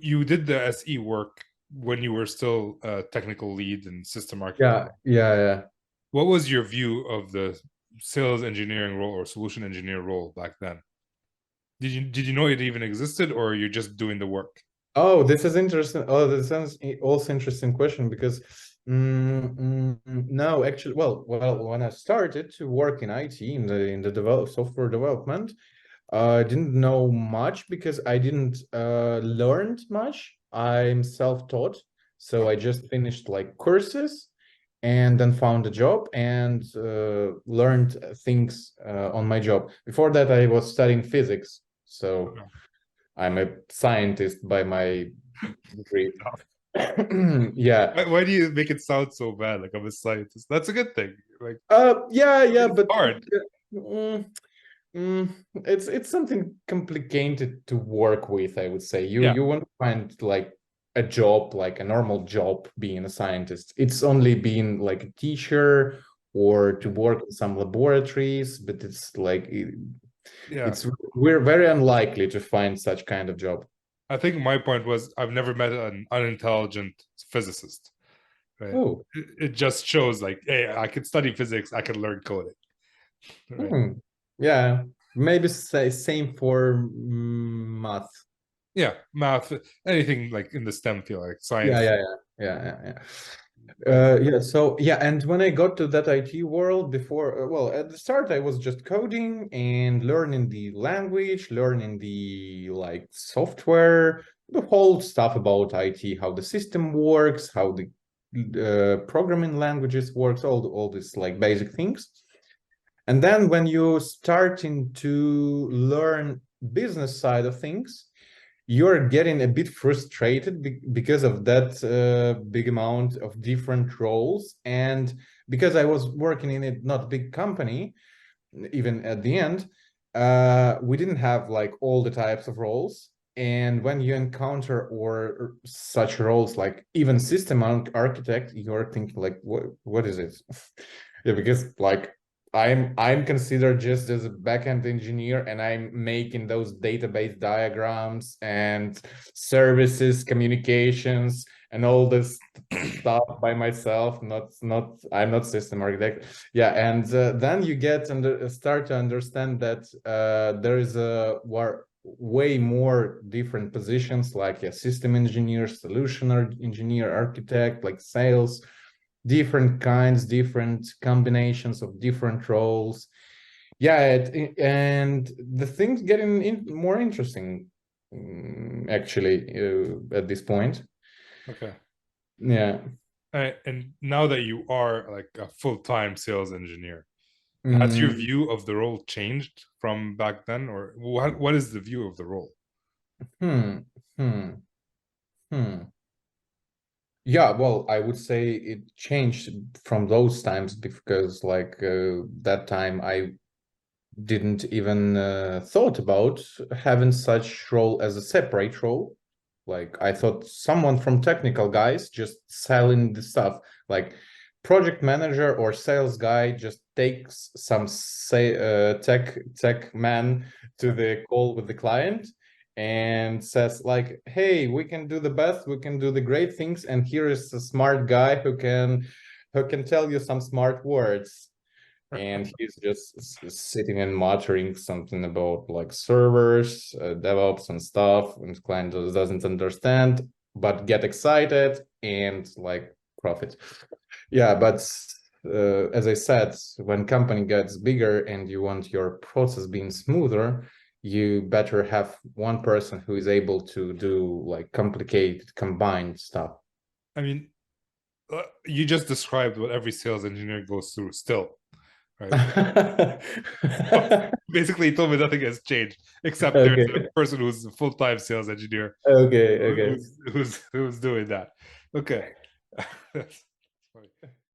you did the SE work when you were still a technical lead and system architect. Yeah. What was your view of the sales engineering role or solution engineer role back then? Did you know it even existed, or you're just doing the work? Oh, this is interesting. Oh, this sounds also interesting question because no, actually, when I started to work in IT in the software development, I didn't know much because I didn't learned much. I'm self-taught, so I Okay. just finished like courses and then found a job and learned things on my job. Before that, I was studying physics, so Okay. I'm a scientist by my degree. Yeah. Why do you make it sound so bad? Like I'm a scientist. That's a good thing. Like Yeah, it's but hard. mm, it's something complicated to work with, I would say. You Yeah. you won't find like a job, like a normal job being a scientist. It's only being like a teacher or to work in some laboratories, but it's like Yeah. it's we're very unlikely to find such kind of job. I think my point was I've never met an unintelligent physicist. Right. Oh. It just shows like, hey, I could study physics, I could learn coding. Right. Hmm. Yeah, maybe say same for math. Yeah. Math, anything like in the STEM field, like Yeah, science. yeah, yeah, yeah. But Yeah, so yeah, and when I got to that IT world before, well, at the start I was just coding and learning the language, learning the like software, the whole stuff about IT, how the system works, how the programming languages works, all this like basic things. And then when you starting to learn business side of things, you're getting a bit frustrated because of that big amount of different roles. And because I was working in a not big company, even at the end, we didn't have like all the types of roles. And when you encounter or such roles like even system architect, you're thinking like, what is it? Yeah, because like I'm considered just as a backend engineer and I'm making those database diagrams and services, communications, and all this stuff by myself. Not I'm not system architect. Yeah, and then you start to understand that there is way more different positions like a system engineer, solution engineer, architect, like sales, different kinds, different combinations of different roles. Yeah, and the things getting more interesting, actually, at this point. okay. Yeah. And now that you are like a full-time sales engineer, has your Mm, view of the role changed from back then, or what is the view of the role? hmm, hmm, hmm. Yeah, well, I would say it changed from those times because, like, that time I didn't even thought about having such role as a separate role. Like I thought someone from technical guys just selling the stuff, like project manager or sales guy just takes some say tech man to the call with the client and says like, hey, we can do the best, we can do the great things, and here is a smart guy who can tell you some smart words, and he's just sitting and muttering something about like servers, DevOps and stuff, and client doesn't understand, but get excited and like profit. Yeah, but as I said, when company gets bigger and you want your process being smoother, you better have one person who is able to do like complicated combined stuff. I mean, you just described what every sales engineer goes through still, right? Basically, he told me nothing has changed except there's a Okay. person who's a full-time sales engineer Okay. who's doing that. Okay. That's funny.